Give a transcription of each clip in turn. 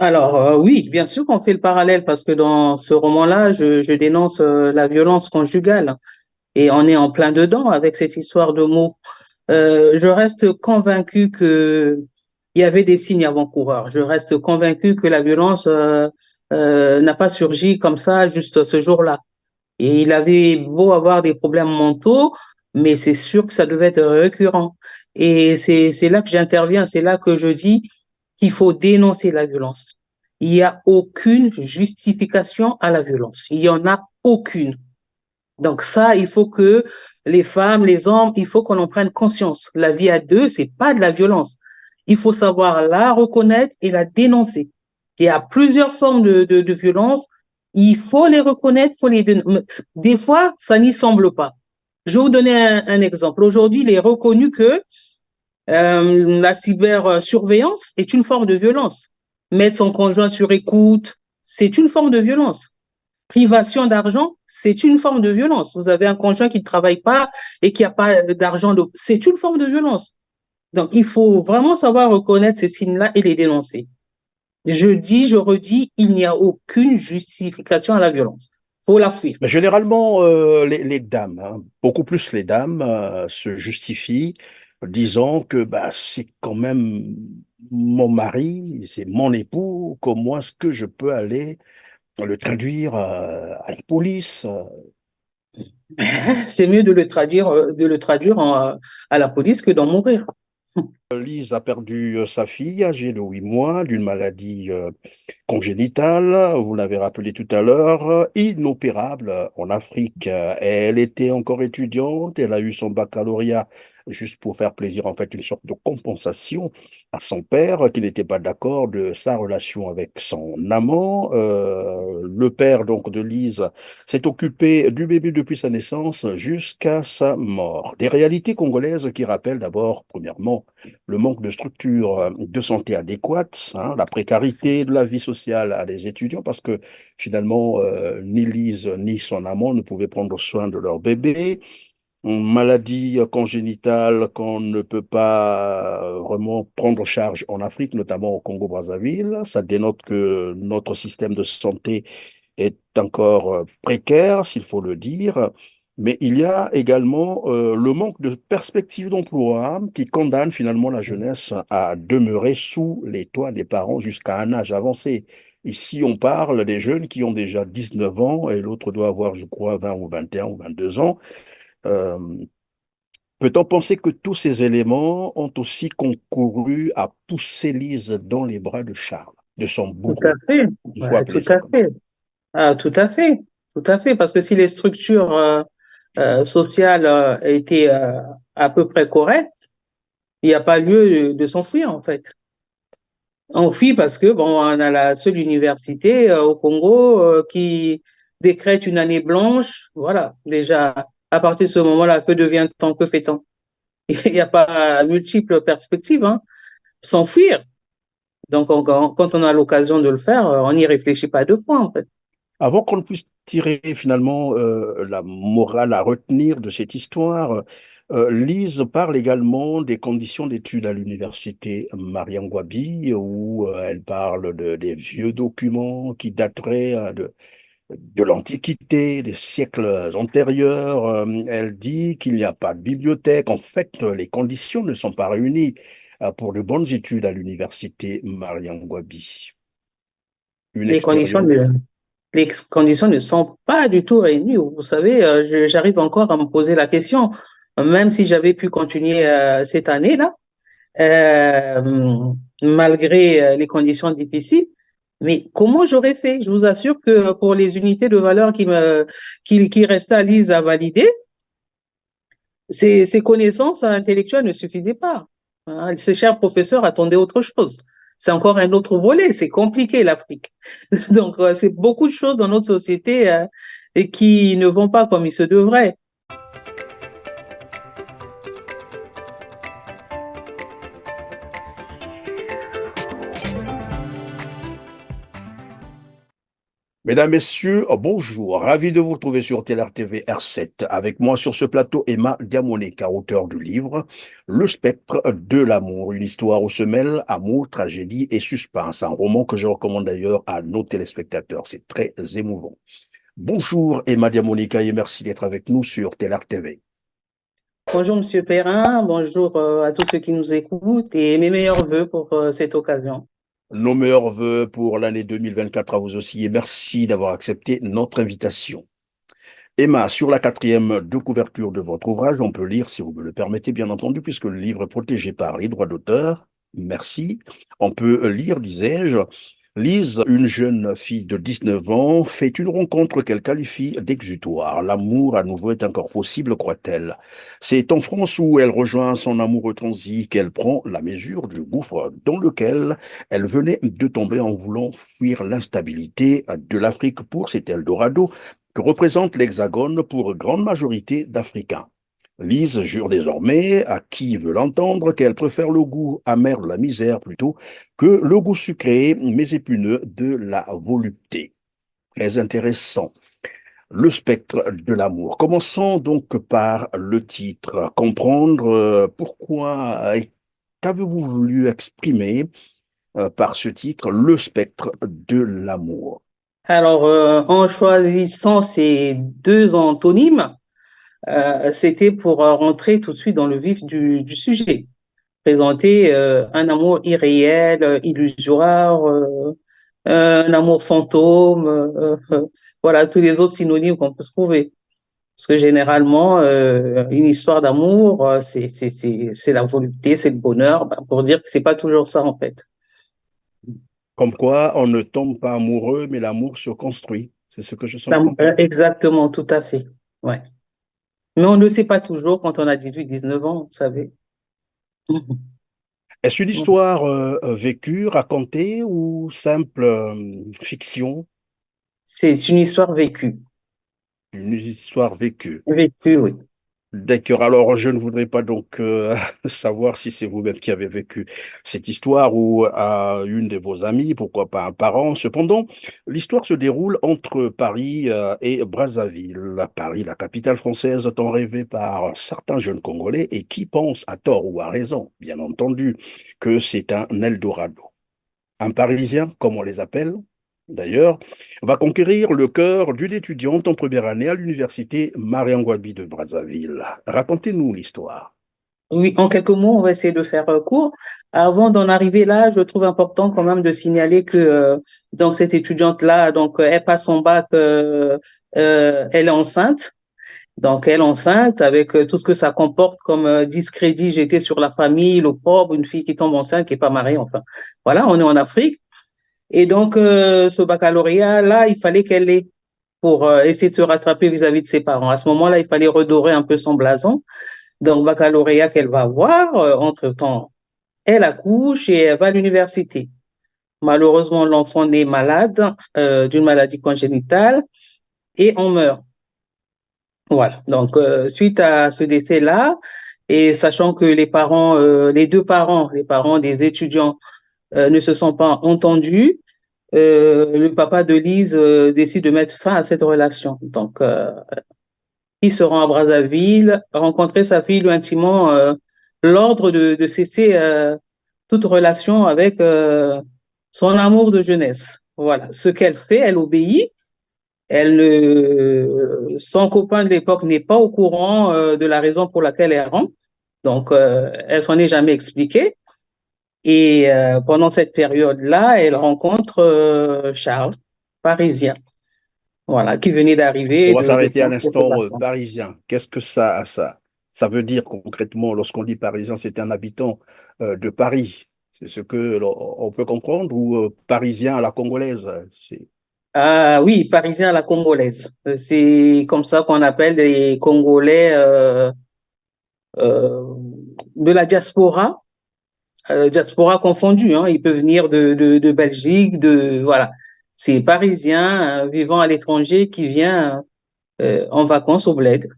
Alors, oui, bien sûr qu'on fait le parallèle parce que dans ce roman-là, je dénonce la violence conjugale et on est en plein dedans avec cette histoire de mots. Je reste convaincue que il y avait des signes avant-coureurs. Je reste convaincue que la violence n'a pas surgi comme ça juste ce jour-là. Et il avait beau avoir des problèmes mentaux, mais c'est sûr que ça devait être récurrent. Et c'est là que j'interviens, c'est là que je dis qu'il faut dénoncer la violence. Il n'y a aucune justification à la violence. Il n'y en a aucune. Donc ça, il faut que les femmes, les hommes, il faut qu'on en prenne conscience. La vie à deux, c'est pas de la violence. Il faut savoir la reconnaître et la dénoncer. Il y a plusieurs formes de violence. Il faut les reconnaître, faut les dénoncer. Des fois, ça n'y semble pas. Je vais vous donner un exemple. Aujourd'hui, il est reconnu que la cybersurveillance est une forme de violence. Mettre son conjoint sur écoute, c'est une forme de violence. Privation d'argent, c'est une forme de violence. Vous avez un conjoint qui ne travaille pas et qui n'a pas d'argent, c'est une forme de violence. Donc, il faut vraiment savoir reconnaître ces signes-là et les dénoncer. Je dis, je redis, il n'y a aucune justification à la violence. Il faut la fuir. Mais généralement, les dames, hein, beaucoup plus les dames, se justifient, disant que bah, c'est quand même mon mari, c'est mon époux, comment est-ce que je peux aller le traduire à la police? C'est mieux de le traduire à la police que d'en mourir. Lise a perdu sa fille âgée de 8 mois d'une maladie congénitale, vous l'avez rappelé tout à l'heure, inopérable en Afrique. Elle était encore étudiante, elle a eu son baccalauréat juste pour faire plaisir, en fait, une sorte de compensation à son père qui n'était pas d'accord de sa relation avec son amant. Le père, donc, de Lise s'est occupé du bébé depuis sa naissance jusqu'à sa mort. Des réalités congolaises qui rappellent d'abord, premièrement, le manque de structures de santé adéquates, hein, la précarité de la vie sociale à des étudiants, parce que finalement, ni Lise ni son amant ne pouvaient prendre soin de leur bébé. Une maladie congénitale qu'on ne peut pas vraiment prendre en charge en Afrique, notamment au Congo-Brazzaville. Ça dénote que notre système de santé est encore précaire, s'il faut le dire. Mais il y a également le manque de perspectives d'emploi qui condamne finalement la jeunesse à demeurer sous les toits des parents jusqu'à un âge avancé. Ici, on parle des jeunes qui ont déjà 19 ans et l'autre doit avoir, je crois, 20 ou 21 ou 22 ans. Euh, Peut-on penser que tous ces éléments ont aussi concouru à pousser Lise dans les bras de Charles, de son Tout à bourreau? fait. Il faut Ouais, appeler tout ça à comme ça. fait. Ah, tout à fait. Tout à fait. Parce que si les structures sociales étaient à peu près correctes, il n'y a pas lieu de s'enfuir, en fait. On fuit parce que, bon, on a la seule université au Congo qui décrète une année blanche. Voilà. Déjà, à partir de ce moment-là, que devient-on, que fait-on? Il n'y a pas multiples perspectives, hein. S'enfuir. Donc, quand on a l'occasion de le faire, on n'y réfléchit pas deux fois, en fait. Avant qu'on ne puisse tirer finalement la morale à retenir de cette histoire, Lise parle également des conditions d'études à l'université Mariangwabi, où elle parle des vieux documents qui dateraient de l'Antiquité, des siècles antérieurs. Elle dit qu'il n'y a pas de bibliothèque. En fait, les conditions ne sont pas réunies pour de bonnes études à l'université Mariangwabi. Une Les conditions expérience. ne, les conditions ne sont pas du tout réunies. Vous savez, j'arrive encore à me poser la question, même si j'avais pu continuer cette année-là, malgré les conditions difficiles. Mais comment j'aurais fait? Je vous assure que pour les unités de valeur qui restaient à Lise à valider, ces connaissances intellectuelles ne suffisaient pas. Hein, ces chers professeurs attendaient autre chose. C'est encore un autre volet. C'est compliqué, l'Afrique. Donc, c'est beaucoup de choses dans notre société et qui ne vont pas comme il se devrait. Mesdames, Messieurs, bonjour. Ravi de vous retrouver sur TLR-TV R7. Avec moi sur ce plateau, Emma Diamonica, auteur du livre Le spectre de l'amour, une histoire aux semelles, amour, tragédie et suspense. Un roman que je recommande d'ailleurs à nos téléspectateurs. C'est très émouvant. Bonjour Emma Diamonica et merci d'être avec nous sur TLR-TV. Bonjour, Monsieur Perrin. Bonjour à tous ceux qui nous écoutent et mes meilleurs voeux pour cette occasion. Nos meilleurs voeux pour l'année 2024 à vous aussi et merci d'avoir accepté notre invitation. Emma, sur la quatrième de couverture de votre ouvrage, on peut lire, si vous me le permettez, bien entendu, puisque le livre est protégé par les droits d'auteur. Merci. On peut lire, disais-je, Lise, une jeune fille de 19 ans, fait une rencontre qu'elle qualifie d'exutoire. L'amour à nouveau est encore possible, croit-elle. C'est en France où elle rejoint son amoureux transi qu'elle prend la mesure du gouffre dans lequel elle venait de tomber en voulant fuir l'instabilité de l'Afrique pour cet Eldorado que représente l'Hexagone pour grande majorité d'Africains. Lise jure désormais, à qui veut l'entendre, qu'elle préfère le goût amer de la misère plutôt que le goût sucré mais épineux de la volupté. Très intéressant. Le spectre de l'amour. Commençons donc par le titre. Comprendre pourquoi et qu'avez-vous voulu exprimer par ce titre, le spectre de l'amour. Alors, en choisissant ces deux antonymes, c'était pour rentrer tout de suite dans le vif du sujet. Présenter un amour irréel, illusoire, un amour fantôme, voilà, tous les autres synonymes qu'on peut trouver. Parce que généralement, une histoire d'amour, c'est la volupté, c'est le bonheur, ben, pour dire que c'est pas toujours ça en fait. Comme quoi, on ne tombe pas amoureux, mais l'amour se construit. C'est ce que je semble comprendre. Exactement, tout à fait. Ouais. Mais on ne sait pas toujours quand on a 18, 19 ans, vous savez. Est-ce une histoire vécue, racontée ou simple fiction? C'est une histoire vécue. Une histoire vécue. Vécue, oui. D'accord. Alors, je ne voudrais pas donc savoir si c'est vous-même qui avez vécu cette histoire ou à une de vos amies, pourquoi pas un parent. Cependant, l'histoire se déroule entre Paris et Brazzaville. Paris, la capitale française, tant rêvée par certains jeunes Congolais et qui pensent, à tort ou à raison, bien entendu, que c'est un Eldorado. Un Parisien, comme on les appelle, d'ailleurs, va conquérir le cœur d'une étudiante en première année à l'université Mariangouabi de Brazzaville. Racontez-nous l'histoire. Oui, en quelques mots, on va essayer de faire court. Avant d'en arriver là, je trouve important quand même de signaler que donc cette étudiante-là, donc elle passe son bac, elle est enceinte. Donc elle est enceinte avec tout ce que ça comporte comme discrédit, jeté sur la famille, le pauvre, une fille qui tombe enceinte, qui est pas mariée, enfin. Voilà, on est en Afrique. Et donc ce baccalauréat-là, il fallait qu'elle ait pour essayer de se rattraper vis-à-vis de ses parents. À ce moment-là, il fallait redorer un peu son blason. Donc, baccalauréat qu'elle va avoir, entre-temps, elle accouche et elle va à l'université. Malheureusement, l'enfant naît malade d'une maladie congénitale et on meurt. Voilà. Donc, suite à ce décès-là, et sachant que les parents, les parents des étudiants ne se sont pas entendus, le papa de Lise décide de mettre fin à cette relation. Donc, il se rend à Brazzaville, rencontrer sa fille, lui intimant l'ordre de cesser toute relation avec son amour de jeunesse. Voilà. Ce qu'elle fait, elle obéit. Elle ne, son copain de l'époque n'est pas au courant de la raison pour laquelle elle rentre. Donc, elle s'en est jamais expliquée. Et pendant cette période-là, elle rencontre Charles, parisien, voilà, qui venait On d'arriver va de s'arrêter à prendre quelques l'instant vacances. parisien. Qu'est-ce que ça veut dire concrètement lorsqu'on dit parisien, c'est un habitant de Paris. C'est ce que on peut comprendre ou parisien à la congolaise. Ah oui, parisien à la congolaise. C'est comme ça qu'on appelle les Congolais euh, de la diaspora, diaspora confondue. Hein. Il peut venir de Belgique, de voilà. C'est parisien vivant à l'étranger qui vient en vacances au Bled.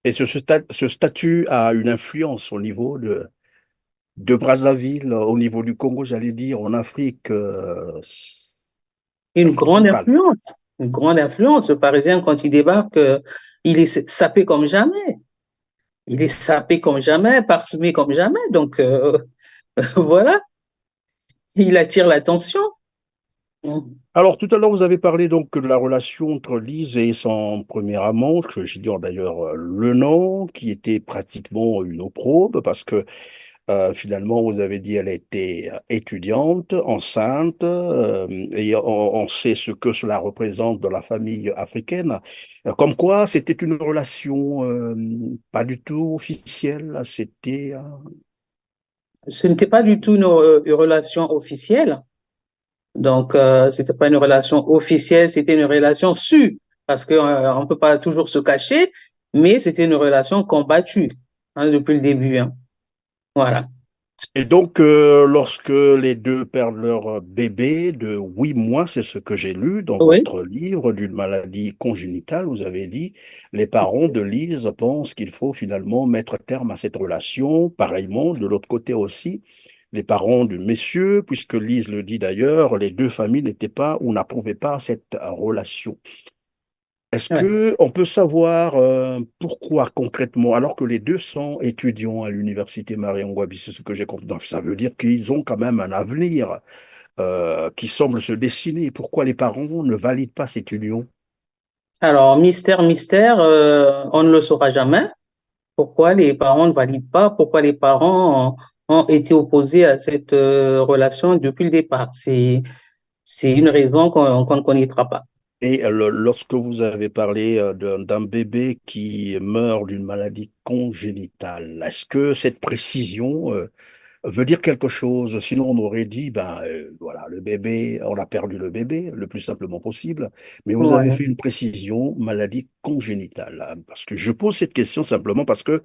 Et ce statut a une influence au niveau de Brazzaville, au niveau du Congo, j'allais dire, en Afrique. Une Afrique grande centrale. influence. Une grande influence. Le Parisien, quand il débarque, il est sapé comme jamais. Il est sapé comme jamais, parfumé comme jamais. Donc, voilà, il attire l'attention. Alors, tout à l'heure, vous avez parlé donc de la relation entre Lise et son premier amant, que j'ignore d'ailleurs le nom, qui était pratiquement une opprobre, parce que finalement, vous avez dit elle était étudiante, enceinte, et on sait ce que cela représente dans la famille africaine. Comme quoi, c'était une relation pas du tout officielle, c'était... Ce n'était pas du tout une relation officielle. Donc, c'était pas une relation officielle, c'était une relation sûre, parce qu'on ne peut pas toujours se cacher, mais c'était une relation combattue hein, depuis le début. Hein. Voilà. Et donc, lorsque les deux perdent leur bébé de 8 mois, c'est ce que j'ai lu dans Oui. votre livre, d'une maladie congénitale, vous avez dit, les parents de Lise pensent qu'il faut finalement mettre terme à cette relation. Pareillement, de l'autre côté aussi, les parents du messieurs, puisque Lise le dit d'ailleurs, les deux familles n'étaient pas ou n'approuvaient pas cette relation. Est-ce Ouais. que on peut savoir pourquoi concrètement, alors que les deux sont étudiants à l'université Marion-Ngouabi, c'est ce que j'ai compris. Donc, ça veut dire qu'ils ont quand même un avenir qui semble se dessiner. Pourquoi les parents ne valident pas cette union? Alors, mystère, mystère, on ne le saura jamais. Pourquoi les parents ne valident pas? Pourquoi les parents ont été opposés à cette relation depuis le départ? C'est une raison qu'on ne connaîtra pas. Et lorsque vous avez parlé d'un bébé qui meurt d'une maladie congénitale, est-ce que cette précision veut dire quelque chose. Sinon, on aurait dit, ben voilà, le bébé, on a perdu le bébé le plus simplement possible. Mais vous avez Ouais. fait une précision, maladie congénitale. Hein. Parce que je pose cette question simplement parce que,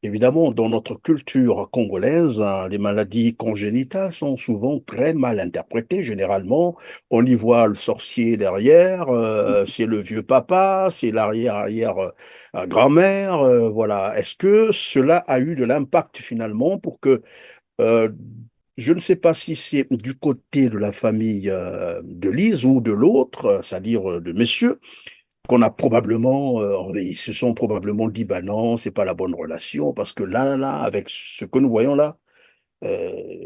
évidemment, dans notre culture congolaise, hein, les maladies congénitales sont souvent très mal interprétées. Généralement, on y voit le sorcier derrière, c'est le vieux papa, c'est l'arrière-arrière grand-mère. Voilà. Est-ce que cela a eu de l'impact finalement pour que euh, je ne sais pas si c'est du côté de la famille de Lise ou de l'autre, c'est-à-dire de messieurs, qu'on a probablement, ils se sont probablement dit, bah non, c'est pas la bonne relation, parce que là, avec ce que nous voyons là,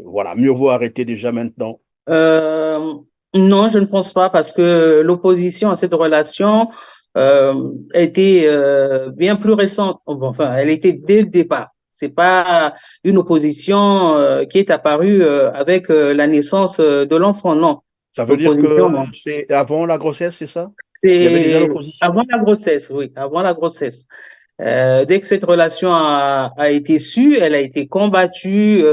voilà, mieux vaut arrêter déjà maintenant. Euh, non, je ne pense pas parce que l'opposition à cette relation était bien plus récente. Enfin, elle était dès le départ. C'est pas une opposition qui est apparue avec la naissance de l'enfant, non. Ça veut dire L'opposition, que non. c'est avant la grossesse, c'est ça? Il y avait déjà C'est l'opposition? avant la grossesse, oui, avant la grossesse. Dès que cette relation a été sue, elle a été combattue.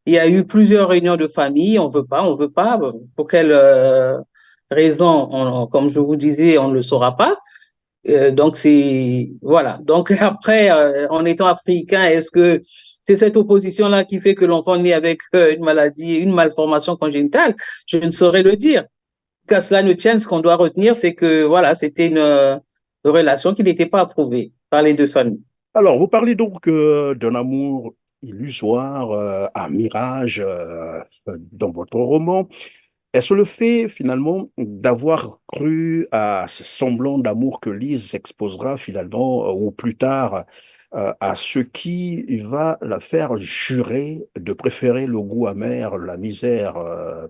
Il y a eu plusieurs réunions de famille. On veut pas. Pour quelle raison, comme je vous disais, on ne le saura pas. Donc c'est voilà. Donc après, en étant africain, est-ce que c'est cette opposition-là qui fait que l'enfant naît avec une maladie, une malformation congénitale? Je ne saurais le dire. Qu'à cela ne tienne, ce qu'on doit retenir, c'est que voilà, c'était une relation qui n'était pas approuvée par les deux familles. Alors, vous parlez donc d'un amour illusoire, un mirage dans votre roman. Est-ce le fait finalement d'avoir cru à ce semblant d'amour que Lise s'exposera finalement ou plus tard à ce qui va la faire jurer de préférer le goût amer, la misère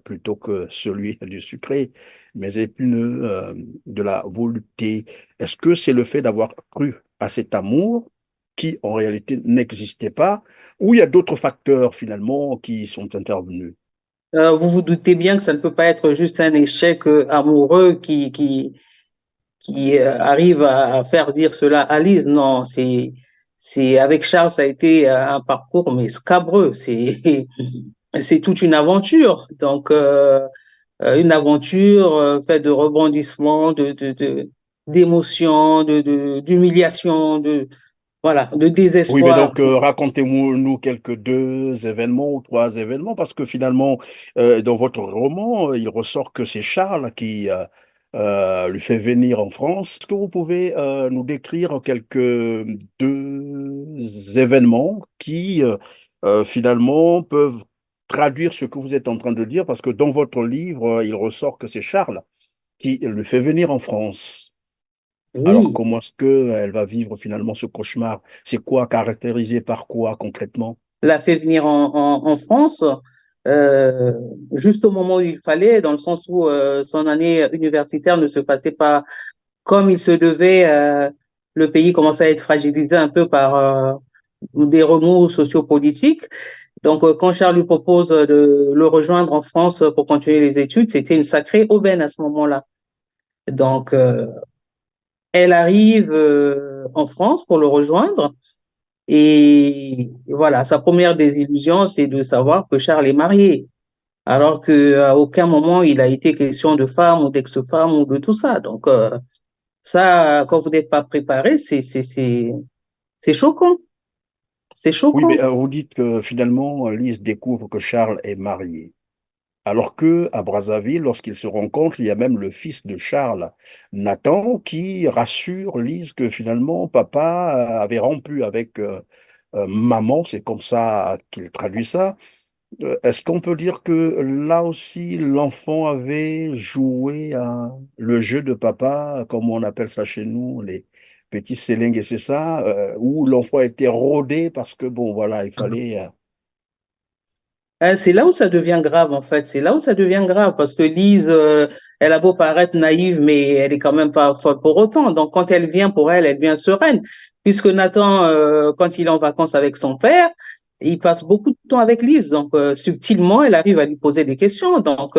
plutôt que celui du sucré, mais épineux de la volupté? Est-ce que c'est le fait d'avoir cru à cet amour qui en réalité n'existait pas, ou il y a d'autres facteurs finalement qui sont intervenus? Vous vous doutez bien que ça ne peut pas être juste un échec amoureux qui arrive à faire dire cela à Lise. Non, c'est avec Charles, ça a été un parcours mais scabreux. C'est toute une aventure. Donc, une aventure faite de rebondissements, d'émotions, d'humiliation, voilà, de Oui, mais désespoir. donc racontez-nous quelques deux événements ou trois événements, parce que finalement, dans votre roman, il ressort que c'est Charles qui lui fait venir en France. Est-ce que vous pouvez nous décrire quelques deux événements qui finalement peuvent traduire ce que vous êtes en train de dire, parce que dans votre livre, il ressort que c'est Charles qui le fait venir en France. Alors, Oui, comment est-ce qu'elle va vivre finalement ce cauchemar? C'est quoi, caractérisé par quoi concrètement? l'a fait venir en France euh, juste au moment où il fallait, dans le sens où son année universitaire ne se passait pas comme il se devait. Le pays commençait à être fragilisé un peu par des remous sociopolitiques. Donc, quand Charles lui propose de le rejoindre en France pour continuer les études, c'était une sacrée aubaine à ce moment-là. Donc, elle arrive en France pour le rejoindre. Et voilà, sa première désillusion, c'est de savoir que Charles est marié, alors qu'à aucun moment il a été question de femme ou d'ex-femme ou de tout ça. Donc, ça, quand vous n'êtes pas préparé, c'est choquant. C'est Oui, choquant. mais vous dites que finalement, Lise découvre que Charles est marié. Alors que à Brazzaville, lorsqu'ils se rencontrent, il y a même le fils de Charles, Nathan, qui rassure Lise que finalement, papa avait rompu avec maman, c'est comme ça qu'il traduit ça. Est-ce qu'on peut dire que là aussi, l'enfant avait joué à le jeu de papa, comme on appelle ça chez nous, les petits sélingues, et c'est ça, où l'enfant était rodé parce que, bon, voilà, il fallait... C'est là où ça devient grave, en fait. C'est là où ça devient grave parce que Lise, elle a beau paraître naïve, mais elle est quand même pas folle pour autant. Donc, quand elle vient pour elle, elle vient sereine. Puisque Nathan, quand il est en vacances avec son père, il passe beaucoup de temps avec Lise. Donc, subtilement, elle arrive à lui poser des questions. Donc,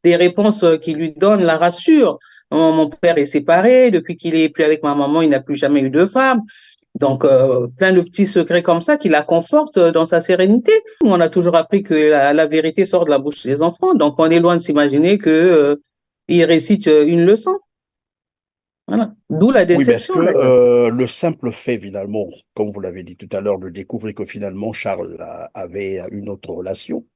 les réponses qu'il lui donne la rassurent. Mon père est séparé. Depuis qu'il est plus avec ma maman, il n'a plus jamais eu de femme. Donc, plein de petits secrets comme ça qui la confortent dans sa sérénité. On a toujours appris que la vérité sort de la bouche des enfants. Donc, on est loin de s'imaginer que, il récite une leçon. Voilà. D'où la Oui, mais est-ce que déception, d'ailleurs. le simple fait, finalement, comme vous l'avez dit tout à l'heure, de découvrir que finalement Charles avait une autre relation,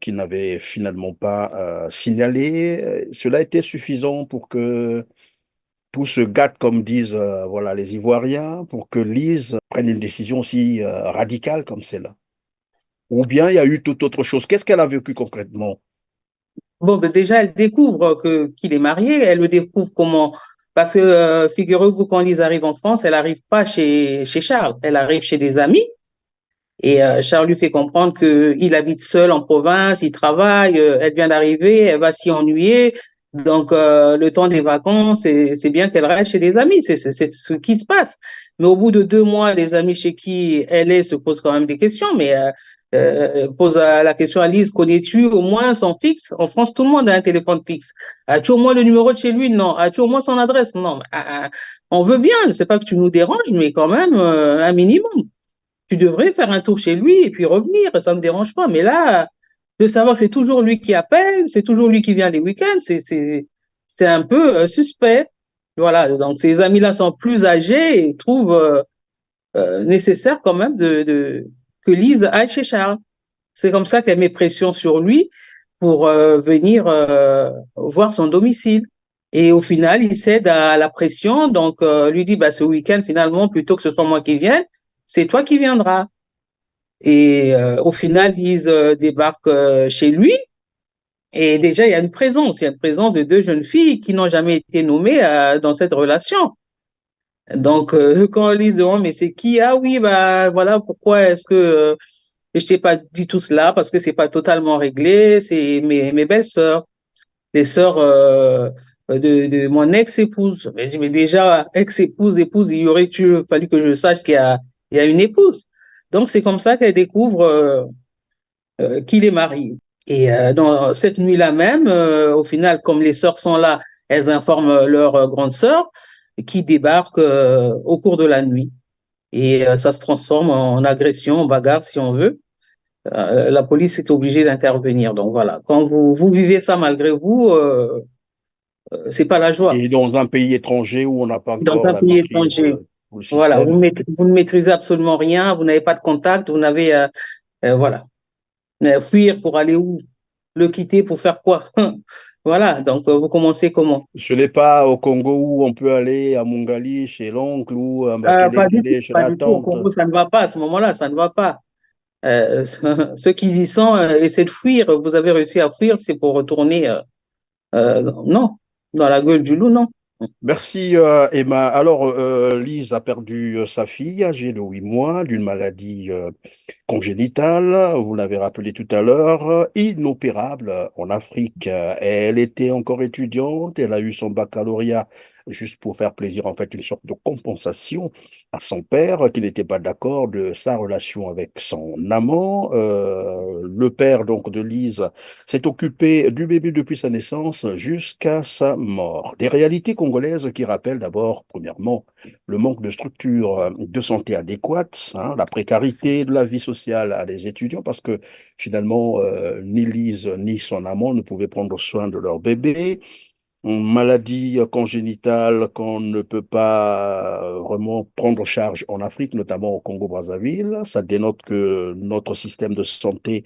qu'il n'avait finalement pas signalé, cela était suffisant pour que tout se gâte, comme disent voilà, les Ivoiriens, pour que Lise prenne une décision aussi radicale comme celle-là. Ou bien il y a eu toute autre chose. Qu'est-ce qu'elle a vécu concrètement? Bon, ben déjà, elle découvre que qu'il est marié. Elle le découvre comment? Parce que, figurez-vous, quand Lise arrive en France, elle n'arrive pas chez Charles. Elle arrive chez des amis. Et Charles lui fait comprendre qu'il habite seul en province, il travaille, elle vient d'arriver, elle va s'y ennuyer. Donc, le temps des vacances, c'est bien qu'elle reste chez des amis, c'est ce qui se passe. Mais au bout de 2 mois, les amis chez qui elle est se posent quand même des questions, mais pose la question à Lise, connais-tu au moins son fixe? En France, tout le monde a un téléphone fixe. As-tu au moins le numéro de chez lui? Non. As-tu au moins son adresse? Non. On veut bien, je ne sais pas que tu nous déranges, mais quand même, un minimum. Tu devrais faire un tour chez lui et puis revenir, ça ne me dérange pas. Mais là, de savoir que c'est toujours lui qui appelle, c'est toujours lui qui vient les week-ends, c'est un peu suspect. Voilà, donc ces amis-là sont plus âgés et trouvent nécessaire quand même que Lise aille chez Charles. C'est comme ça qu'elle met pression sur lui pour venir voir son domicile. Et au final, il cède à la pression, donc lui dit, bah, ce week-end, finalement, plutôt que ce soit moi qui vienne, c'est toi qui viendras. Et au final, Lise débarque chez lui. Et déjà, il y a une présence de deux jeunes filles qui n'ont jamais été nommées dans cette relation. Donc, quand Lise demande, mais c'est qui? Ah oui, bah voilà, pourquoi est-ce que je t'ai pas dit tout cela? Parce que c'est pas totalement réglé. C'est mes belles-sœurs, les sœurs de mon ex-épouse. Mais, mais déjà, ex-épouse, épouse, il aurait fallu que je sache il y a une épouse. Donc, c'est comme ça qu'elle découvre qu'il est marié. Et dans cette nuit-là même, au final, comme les sœurs sont là, elles informent leur grande sœur qui débarque au cours de la nuit. Et ça se transforme en agression, en bagarre, si on veut. La police est obligée d'intervenir. Donc voilà, quand vous vivez ça malgré vous, c'est pas la joie. Et dans un pays étranger où on n'a pas Dans encore un la pays maîtrise étranger, pour le voilà, système. vous ne maîtrisez absolument rien, vous n'avez pas de contact, vous n'avez, voilà. Fuir pour aller où? Le quitter pour faire quoi? Voilà, donc vous commencez comment? Ce n'est pas au Congo où on peut aller à Mongali chez l'oncle ou à Mbakele chez Pas la du tout. Au tante. Congo, ça ne va pas à ce moment-là, ça ne va pas. Euh, ceux qui y sont essaient de fuir. Vous avez réussi à fuir, c'est pour retourner. Non. dans la gueule du loup, non. Merci Emma. Alors, Lise a perdu sa fille âgée de 8 mois d'une maladie congénitale, vous l'avez rappelé tout à l'heure, inopérable en Afrique. Elle était encore étudiante, elle a eu son baccalauréat juste pour faire plaisir, en fait, une sorte de compensation à son père qui n'était pas d'accord de sa relation avec son amant. Le père donc de Lise s'est occupé du bébé depuis sa naissance jusqu'à sa mort. Des réalités congolaises qui rappellent d'abord, premièrement, le manque de structures de santé adéquates, hein, la précarité de la vie sociale à des étudiants, parce que finalement, ni Lise ni son amant ne pouvaient prendre soin de leur bébé. Une maladie congénitale qu'on ne peut pas vraiment prendre en charge en Afrique, notamment au Congo-Brazzaville. Ça dénote que notre système de santé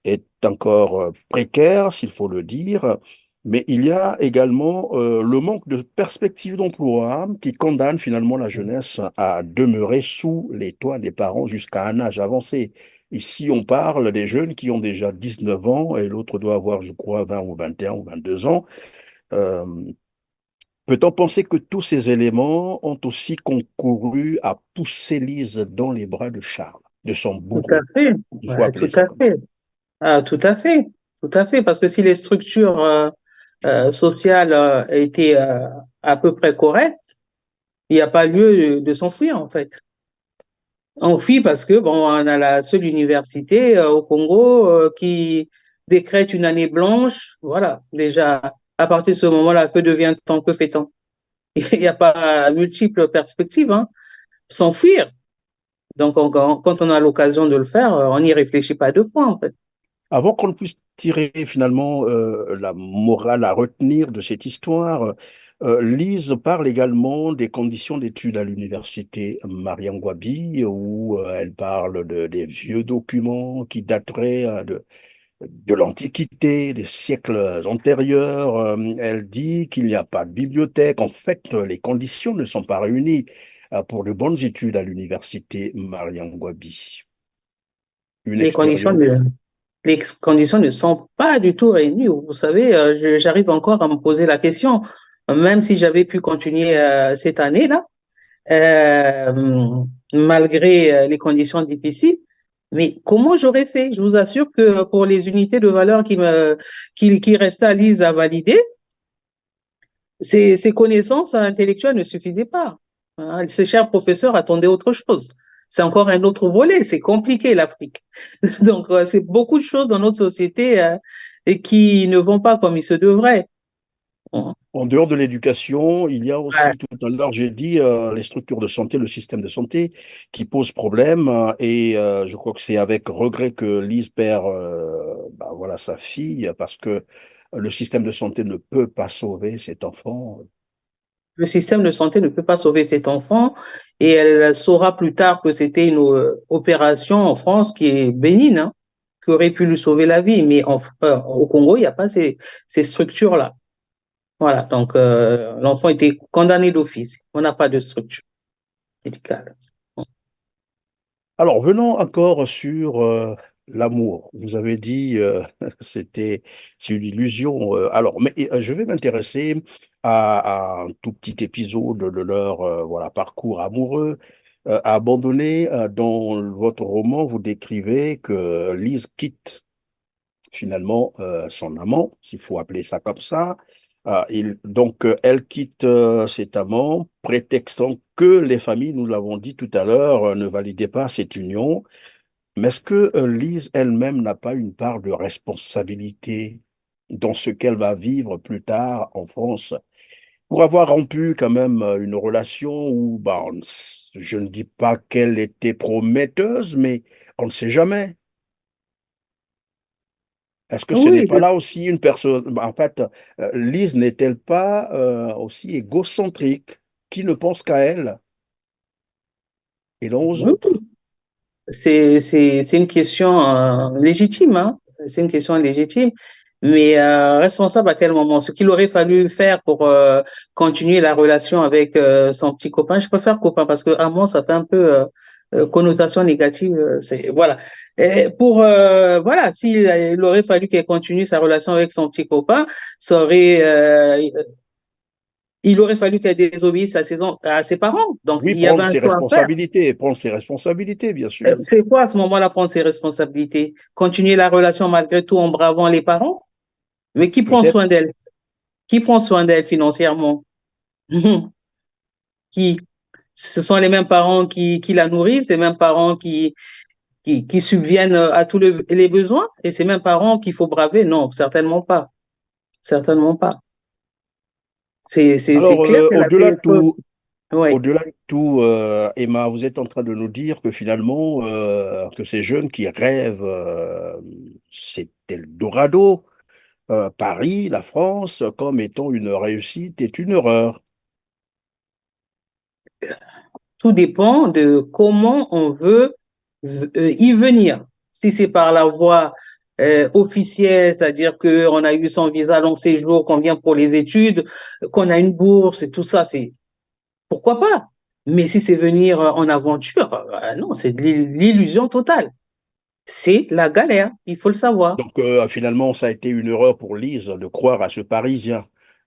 est encore précaire, s'il faut le dire, mais il y a également le manque de perspectives d'emploi qui condamne finalement la jeunesse à demeurer sous les toits des parents jusqu'à un âge avancé. Ici, on parle des jeunes qui ont déjà 19 ans et l'autre doit avoir, je crois, 20 ou 21 ou 22 ans. Euh, Peut-on penser que tous ces éléments ont aussi concouru à pousser Lise dans les bras de Charles, de son Tout à bourreau? fait. Il faut Ouais, appeler tout ça à comme ça. fait. Ah, tout à fait. Tout à fait. Parce que si les structures sociales étaient à peu près correctes, il n'y a pas lieu de s'enfuir, en fait. On fuit parce que, bon, on a la seule université au Congo qui décrète une année blanche. Voilà. Déjà, à partir de ce moment-là, que devient-on, que fait-on? Il n'y a pas multiples perspectives, hein. S'enfuir. Donc, quand on a l'occasion de le faire, on n'y réfléchit pas deux fois, en fait. Avant qu'on ne puisse tirer finalement la morale à retenir de cette histoire, Lise parle également des conditions d'études à l'université Mariangwabi, où elle parle des vieux documents qui dateraient de l'Antiquité, des siècles antérieurs. Elle dit qu'il n'y a pas de bibliothèque. En fait, les conditions ne sont pas réunies pour de bonnes études à l'université Mariangwabi. Une Les conditions expérience. de, les conditions ne sont pas du tout réunies. Vous savez, j'arrive encore à me poser la question, même si j'avais pu continuer cette année-là, malgré les conditions difficiles. Mais comment j'aurais fait? Je vous assure que pour les unités de valeur qui restaient à Lise à valider, ces connaissances intellectuelles ne suffisaient pas. Hein, ces chers professeurs attendaient autre chose. C'est encore un autre volet. C'est compliqué, l'Afrique. Donc, c'est beaucoup de choses dans notre société et qui ne vont pas comme il se devrait. En dehors de l'éducation, il y a Ouais. aussi, tout à l'heure, j'ai dit, les structures de santé, le système de santé qui pose problème. Et je crois que c'est avec regret que Lise perd bah, voilà, sa fille, parce que le système de santé ne peut pas sauver cet enfant. Le système de santé ne peut pas sauver cet enfant et elle saura plus tard que c'était une opération en France qui est bénigne, hein, qui aurait pu lui sauver la vie. Mais au Congo, il n'y a pas ces structures-là. Voilà, donc l'enfant était condamné d'office. On n'a pas de structure médicale. Alors, venons encore sur l'amour. Vous avez dit c'est une illusion. Alors, mais je vais m'intéresser à un tout petit épisode de leur voilà parcours amoureux. Abandonné dans votre roman, vous décrivez que Lise quitte finalement son amant, s'il faut appeler ça comme ça. Donc, elle quitte cet amant, prétextant que les familles, nous l'avons dit tout à l'heure, ne validaient pas cette union. Mais est-ce que Lise elle-même n'a pas une part de responsabilité dans ce qu'elle va vivre plus tard en France? Pour avoir rompu quand même une relation où, bah, je ne dis pas qu'elle était prometteuse, mais on ne sait jamais. Est-ce que ce n'est Oui, pas là aussi une personne, en fait, Lise n'est-elle pas aussi égocentrique, qui ne pense qu'à elle et non aux oui, autres? c'est une question légitime, hein. C'est une question légitime. Mais responsable à quel moment? Ce qu'il aurait fallu faire pour continuer la relation avec son petit copain, je préfère copain parce que amant, ça fait un peu connotation négative. Voilà. Et pour voilà, s'il il aurait fallu qu'elle continue sa relation avec son petit copain, ça aurait il aurait fallu qu'elle désobéisse à ses parents. Donc, Oui, il y avait un choix à faire. prendre ses responsabilités, bien sûr. C'est quoi à ce moment-là prendre ses responsabilités? Continuer la relation malgré tout en bravant les parents? Mais qui prend soin Peut-être. d'elle? Qui prend soin d'elle financièrement? Qui? Ce sont les mêmes parents qui la nourrissent, les mêmes parents qui subviennent à tous les besoins, et ces mêmes parents qu'il faut braver? Non, certainement pas. Certainement pas. C'est Alors, clair qu'elle a fait preuve. Oui, au-delà de tout, Emma, vous êtes en train de nous dire que finalement, que ces jeunes qui rêvent, c'est Eldorado, Paris, la France, comme étant une réussite, est une erreur. tout dépend de comment on veut y venir. Si c'est par la voie officielle, c'est-à-dire qu'on a eu son visa long séjour, qu'on vient pour les études, qu'on a une bourse et tout ça, c'est pourquoi pas. Mais si c'est venir en aventure, non, c'est de l'illusion totale. C'est la galère, il faut le savoir. Donc, finalement, ça a été une erreur pour Lise de croire à ce Parisien.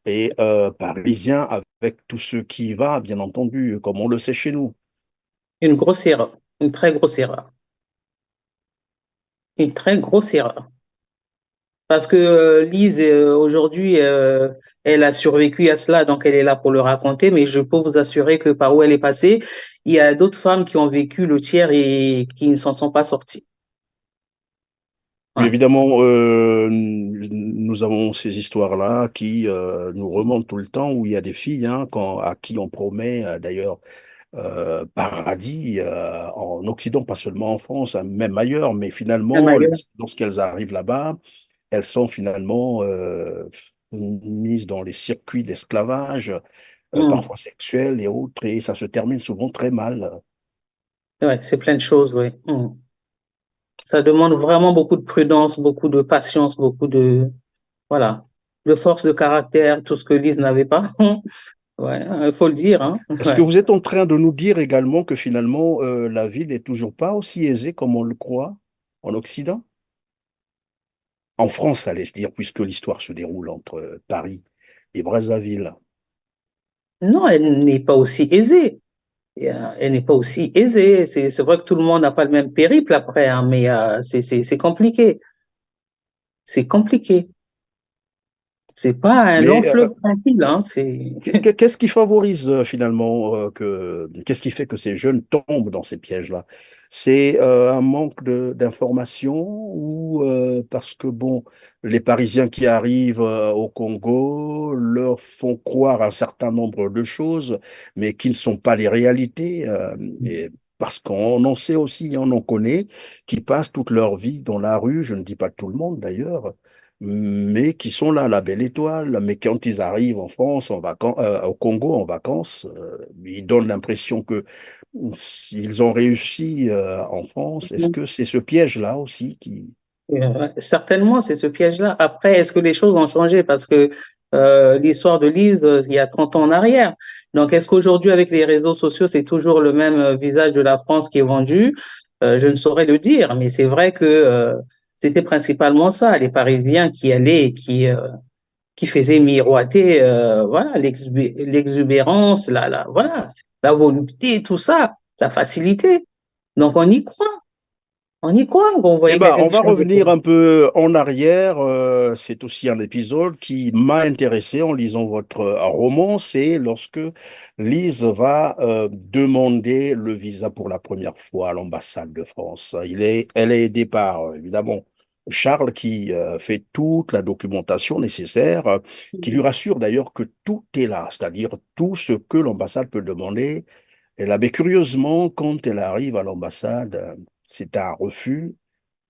Et Parisien avec tout ce qui va, bien entendu, comme on le sait chez nous. Une grosse erreur, une très grosse erreur, une très grosse erreur. Parce que Lise, aujourd'hui, elle a survécu à cela, donc elle est là pour le raconter, mais je peux vous assurer que par où elle est passée, il y a d'autres femmes qui ont vécu le tiers et qui ne s'en sont pas sorties. Oui, Ouais. évidemment, nous avons ces histoires-là qui nous remontent tout le temps, où il y a des filles hein, à qui on promet d'ailleurs paradis en Occident, pas seulement en France, hein, même ailleurs, mais Même finalement, ailleurs. lorsqu'elles arrivent là-bas, elles sont finalement mises dans les circuits d'esclavage, Mm. parfois sexuels et autres, et ça se termine souvent très mal. Ouais, c'est plein de choses, oui. Mm. Ça demande vraiment beaucoup de prudence, beaucoup de patience, beaucoup de, voilà, de force de caractère, tout ce que Lise n'avait pas. Ouais, il faut le dire, hein. Est-ce que Ouais. vous êtes en train de nous dire également que finalement, la vie n'est toujours pas aussi aisée comme on le croit en Occident? En France, allais-je dire, puisque l'histoire se déroule entre Paris et Brazzaville. Non, elle n'est pas aussi aisée. Elle n'est pas aussi aisée. C'est vrai que tout le monde n'a pas le même périple après, hein, mais c'est compliqué. C'est compliqué. C'est pas un long Mais fleuve tranquille, hein. C'est qu'est-ce qui favorise finalement qu'est-ce qui fait que ces jeunes tombent dans ces pièges-là? C'est un manque d'information ou parce que bon, les Parisiens qui arrivent au Congo leur font croire un certain nombre de choses, mais qui ne sont pas les réalités. Et parce qu'on en sait aussi, on en connaît, qui passent toute leur vie dans la rue, je ne dis pas tout le monde d'ailleurs, mais qui sont là, la belle étoile. Mais quand ils arrivent en France, en vacances, au Congo en vacances, ils donnent l'impression que s'ils ont réussi en France. Est-ce que c'est ce piège-là aussi qui... certainement c'est ce piège-là. Après, est-ce que les choses ont changé? Parce que l'histoire de Lise, il y a 30 ans en arrière. Donc, est-ce qu'aujourd'hui, avec les réseaux sociaux, c'est toujours le même visage de la France qui est vendu? Je ne saurais le dire, mais c'est vrai que c'était principalement ça, les Parisiens qui allaient et qui faisaient miroiter voilà, l'exubérance, voilà, la volupté, tout ça, la facilité. Donc, on y croit, on Eh voyait ben, quelqu'un on qui va changeait revenir un peu en arrière. C'est aussi un épisode qui m'a intéressé en lisant votre roman. C'est lorsque Lise va demander le visa pour la première fois à l'ambassade de France. Elle est aidée par, évidemment, Charles qui fait toute la documentation nécessaire, qui lui rassure d'ailleurs que tout est là, c'est-à-dire tout ce que l'ambassade peut demander. Et là, mais curieusement, quand elle arrive à l'ambassade, c'est un refus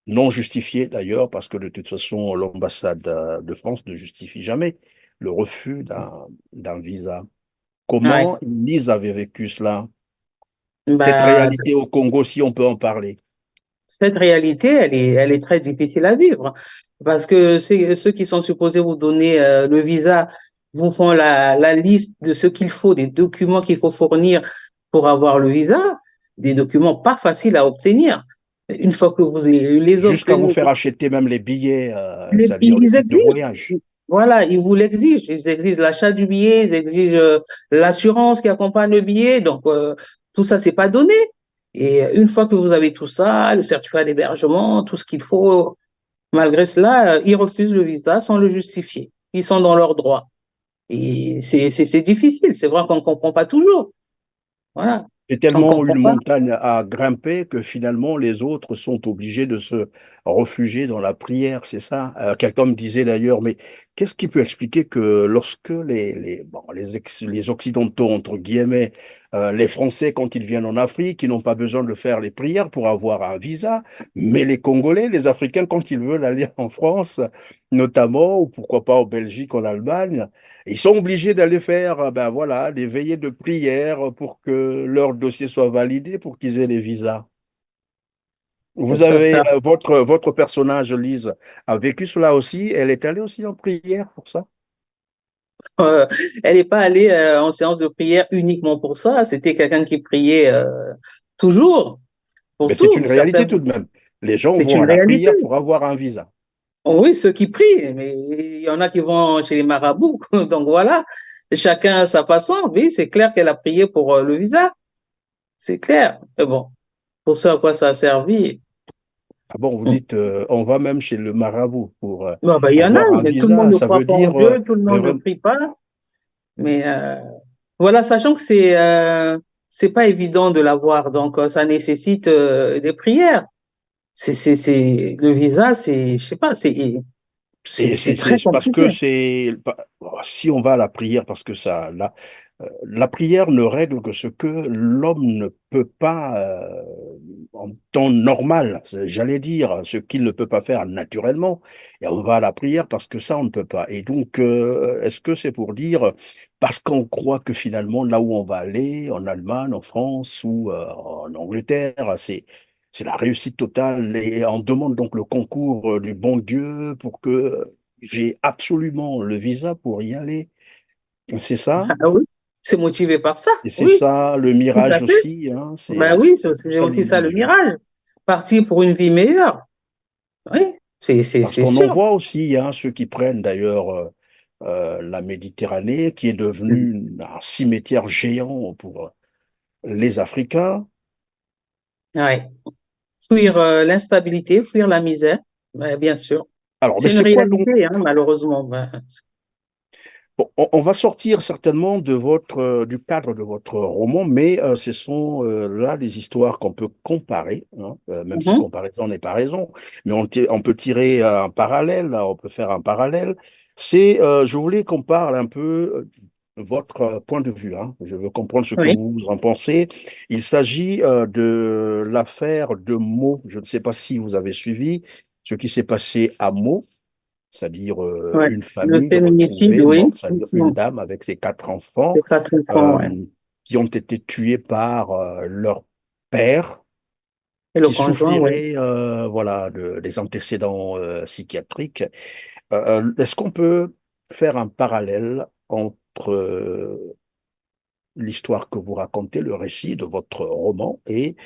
non justifié d'ailleurs, parce que de toute façon, l'ambassade de France ne justifie jamais le refus d'un visa. Ouais. Comment Lise avait vécu cela? Cette Bah, réalité au Congo, si on peut en parler. cette réalité, elle est très difficile à vivre parce que ceux qui sont supposés vous donner le visa vous font la liste de ce qu'il faut, des documents qu'il faut fournir pour avoir le visa, des documents pas faciles à obtenir. Une fois que vous les Jusqu'à vous obtenez, faire acheter même les billets, c'est-à-dire le ils titre de exigent, voyage. Voilà, ils vous l'exigent. Ils exigent l'achat du billet, ils exigent l'assurance qui accompagne le billet. Donc, tout ça, c'est pas donné. Et une fois que vous avez tout ça, le certificat d'hébergement, tout ce qu'il faut, malgré cela, ils refusent le visa sans le justifier. Ils sont dans leurs droits. Et c'est difficile. C'est vrai qu'on ne comprend pas toujours. Voilà. C'est On ne tellement comprend une pas. montagne à grimper que finalement les autres sont obligés de se réfugier dans la prière, c'est ça? Quelqu'un me disait d'ailleurs, mais qu'est-ce qui peut expliquer que lorsque les Occidentaux, entre guillemets, les Français, quand ils viennent en Afrique, ils n'ont pas besoin de faire les prières pour avoir un visa, mais les Congolais, les Africains, quand ils veulent aller en France, notamment, ou pourquoi pas en Belgique, en Allemagne, ils sont obligés d'aller faire, ben voilà, des veillées de prière pour que leur dossier soit validé, pour qu'ils aient les visas. Vous avez Ça, votre personnage, Lise, a vécu cela aussi. Elle est allée aussi en prière pour ça. euh, elle n'est pas allée en séance de prière uniquement pour ça. C'était quelqu'un qui priait toujours, Mais pour c'est une tout. réalité tout de même. Les gens C'est vont à une la réalité. prière pour avoir un visa. Oui, ceux qui prient, mais il y en a qui vont chez les marabouts. Donc voilà, chacun a sa façon. Oui, c'est clair qu'elle a prié pour le visa. C'est clair. Mais bon, pour ce à quoi ça a servi. Ah bon, vous Hmm. dites, on va même chez le marabout pour Bon, ben, il y en a, avoir un mais tout le monde visa. ne Ça croit veut pas en dire, Dieu, tout le mais monde ne vraiment- prie pas. Mais voilà, sachant que c'est pas évident de l'avoir, donc ça nécessite des prières. Le visa, je sais pas, et c'est très c'est parce que compliqué. si on va à la prière, parce que la prière ne règle que ce que l'homme ne peut pas en temps normal, j'allais dire, ce qu'il ne peut pas faire naturellement. Et on va à la prière parce que ça, on ne peut pas. Et donc, est-ce que c'est pour dire, parce qu'on croit que finalement, là où on va aller, en Allemagne, en France ou en Angleterre, c'est la réussite totale et on demande donc le concours du bon Dieu pour que j'ai absolument le visa pour y aller. C'est ça? Ah oui, c'est motivé par ça, Et c'est oui, ça le tout à mirage fait. aussi, hein, Ben oui, c'est un peu c'est ça aussi ça le l'illusion. mirage. Partir pour une vie meilleure. Oui, Parce c'est qu'on en sûr. voit aussi hein, ceux qui prennent d'ailleurs la Méditerranée, qui est devenue un cimetière géant pour les Africains. Oui. Fuir l'instabilité, fuir la misère, ben, bien sûr. Alors, mais C'est une c'est quoi donc? réalité, hein, malheureusement. Ben, Bon, on va sortir certainement du cadre de votre roman, mais ce sont là des histoires qu'on peut comparer, hein, même si mhm, comparaison n'est pas raison, mais on peut tirer un parallèle, là, on peut faire un parallèle. Je voulais qu'on parle un peu de votre point de vue, hein. Je veux comprendre ce que oui, vous en pensez. Il s'agit de l'affaire de Meaux. Je ne sais pas si vous avez suivi ce qui s'est passé à Meaux, c'est-à-dire ouais. une Le famille féminicide, retrouvée oui. morte, c'est-à-dire une Non, dame avec ses 4 enfants c'est pas tout le temps, ouais. euh, qui ont été tués par leur père, Et le qui conjoint, oui. souffrirait voilà, des antécédents psychiatriques. Est-ce qu'on peut faire un parallèle entre l'histoire que vous racontez, le récit de votre roman, et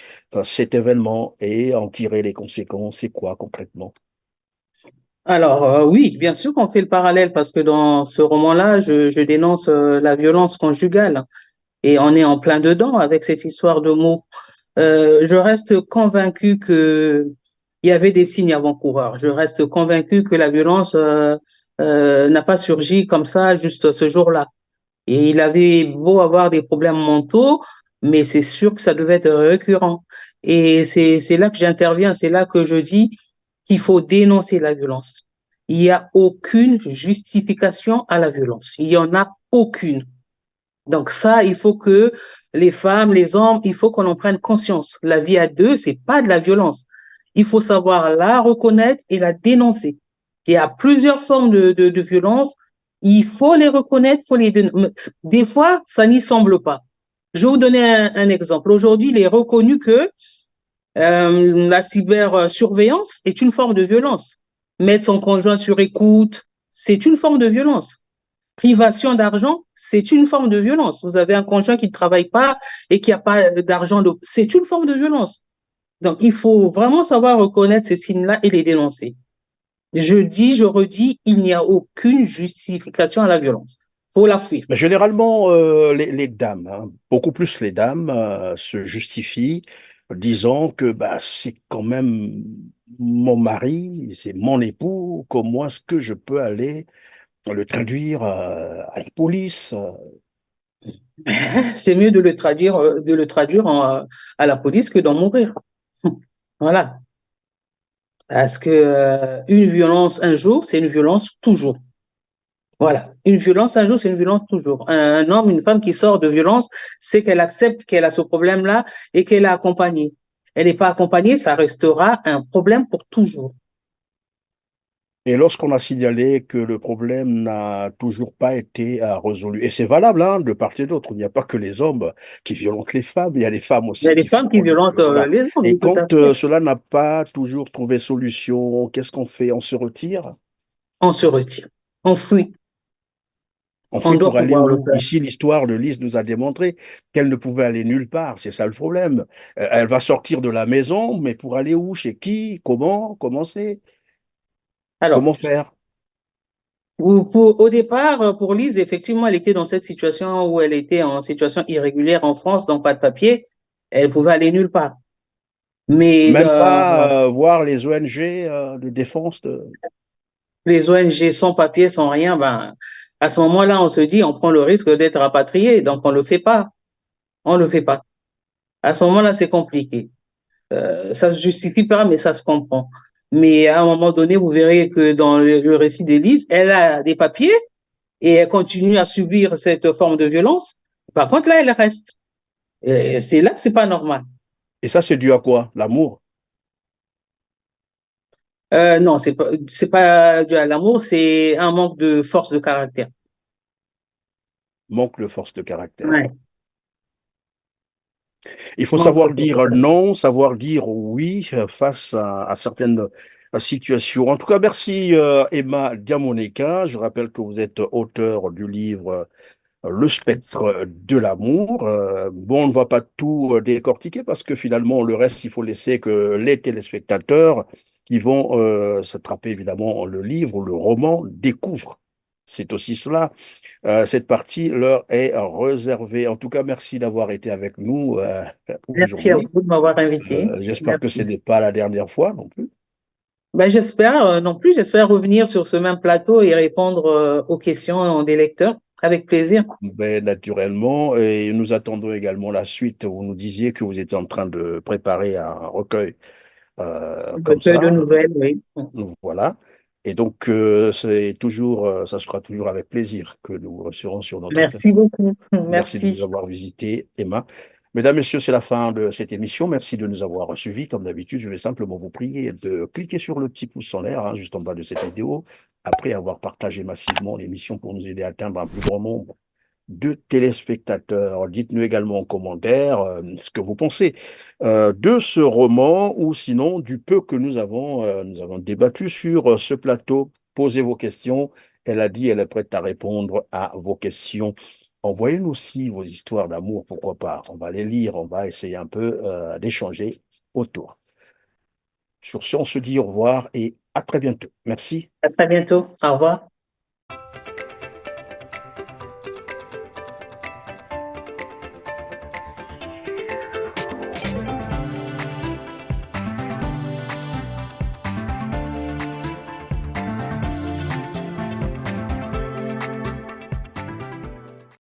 cet événement, et en tirer les conséquences? C'est quoi concrètement? Alors, oui, bien sûr qu'on fait le parallèle parce que dans ce roman-là, je dénonce la violence conjugale et on est en plein dedans avec cette histoire de mots. Je reste convaincue que il y avait des signes avant-coureurs. Je reste convaincue que la violence n'a pas surgi comme ça juste ce jour-là. Et il avait beau avoir des problèmes mentaux, mais c'est sûr que ça devait être récurrent. Et c'est là que j'interviens, c'est là que je dis qu'il faut dénoncer la violence. Il n'y a aucune justification à la violence. Il n'y en a aucune. Donc ça, il faut que les femmes, les hommes, il faut qu'on en prenne conscience. La vie à deux, c'est pas de la violence. Il faut savoir la reconnaître et la dénoncer. Il y a plusieurs formes de violence. Il faut les reconnaître, faut les dénoncer. Des fois, ça n'y semble pas. Je vais vous donner un exemple. Aujourd'hui, il est reconnu que la cybersurveillance est une forme de violence. Mettre son conjoint sur écoute, c'est une forme de violence. Privation d'argent, c'est une forme de violence. Vous avez un conjoint qui ne travaille pas et qui n'a pas d'argent, c'est une forme de violence. Donc, il faut vraiment savoir reconnaître ces signes-là et les dénoncer. Je dis, je redis, il n'y a aucune justification à la violence. Il faut la fuir. Mais généralement, les dames, hein, beaucoup plus les dames, se justifient, disant que bah, c'est quand même mon mari, c'est mon époux, comment est-ce que je peux aller le traduire à la police? C'est mieux de le traduire à la police que d'en mourir. Voilà. Parce que une violence un jour, c'est une violence toujours. Voilà. Une violence un jour, c'est une violence toujours. Un homme, une femme qui sort de violence, c'est qu'elle accepte qu'elle a ce problème-là et qu'elle est accompagnée. Elle n'est pas accompagnée, ça restera un problème pour toujours. Et lorsqu'on a signalé que le problème n'a toujours pas été résolu, et c'est valable hein, de part et d'autre, il n'y a pas que les hommes qui violentent les femmes, il y a les femmes Il y a aussi des qui font. femmes qui Donc, violentent voilà. les hommes, Et oui, tout à quand fait. cela n'a pas toujours trouvé solution, qu'est-ce qu'on fait? On se retire? On se retire, on fuit, On on fuit doit pour aller pouvoir le où? faire. Ici, l'histoire de Lise nous a démontré qu'elle ne pouvait aller nulle part. C'est ça le problème. Elle va sortir de la maison, mais pour aller où? Chez qui? Comment? Comment c'est? Alors, Comment faire? au départ, pour Lise, effectivement, elle était dans cette situation où elle était en situation irrégulière en France, donc pas de papier. Elle pouvait aller nulle part. Mais Même pas voir les ONG de défense les ONG sans papier, sans rien, ben, à ce moment-là, on se dit, on prend le risque d'être rapatrié, donc on ne le fait pas. On ne le fait pas. À ce moment-là, c'est compliqué. Ça ne se justifie pas, mais ça se comprend. Mais à un moment donné, vous verrez que dans le récit d'Élise, elle a des papiers et elle continue à subir cette forme de violence. Par contre, là, elle reste. Et c'est là que c'est pas normal. Et ça, c'est dû à quoi? L'amour Non, c'est pas dû à l'amour, c'est un manque de force de caractère. manque de force de caractère. Ouais, Il faut manque de savoir force de dire caractère. non, savoir dire oui face à certaines situations. En tout cas, merci Emma Diamoneka. Je rappelle que vous êtes auteur du livre Le spectre de l'amour. Bon, on ne va pas tout décortiquer parce que finalement, le reste, il faut laisser que les téléspectateurs qui vont s'attraper évidemment le livre, le roman, découvrent. C'est aussi cela. Cette partie leur est réservée. En tout cas, merci d'avoir été avec nous Merci à aujourd'hui. vous de m'avoir invité. J'espère que ce Merci. n'est pas la dernière fois non plus. Ben, j'espère non plus, j'espère revenir sur ce même plateau et répondre aux questions des lecteurs avec plaisir. Ben, naturellement, et nous attendons également la suite. Vous nous disiez que vous étiez en train de préparer un recueil comme Recueil de ça. nouvelles, oui. Voilà. Et donc, ça sera toujours avec plaisir que nous vous recevrons sur notre Merci plateau. beaucoup. Merci de nous Merci. avoir visités, Emma. Mesdames, Messieurs, c'est la fin de cette émission. Merci de nous avoir suivis. Comme d'habitude, je vais simplement vous prier de cliquer sur le petit pouce en l'air, hein, juste en bas de cette vidéo, après avoir partagé massivement l'émission pour nous aider à atteindre un plus grand nombre de téléspectateurs. Dites-nous également en commentaire ce que vous pensez de ce roman ou sinon du peu que nous avons débattu sur ce plateau. Posez vos questions. Elle a dit, elle est prête à répondre à vos questions. Envoyez-nous aussi vos histoires d'amour, pourquoi pas. On va les lire, on va essayer un peu d'échanger autour. Sur ce, on se dit au revoir et à très bientôt. Merci. À très bientôt. Au revoir.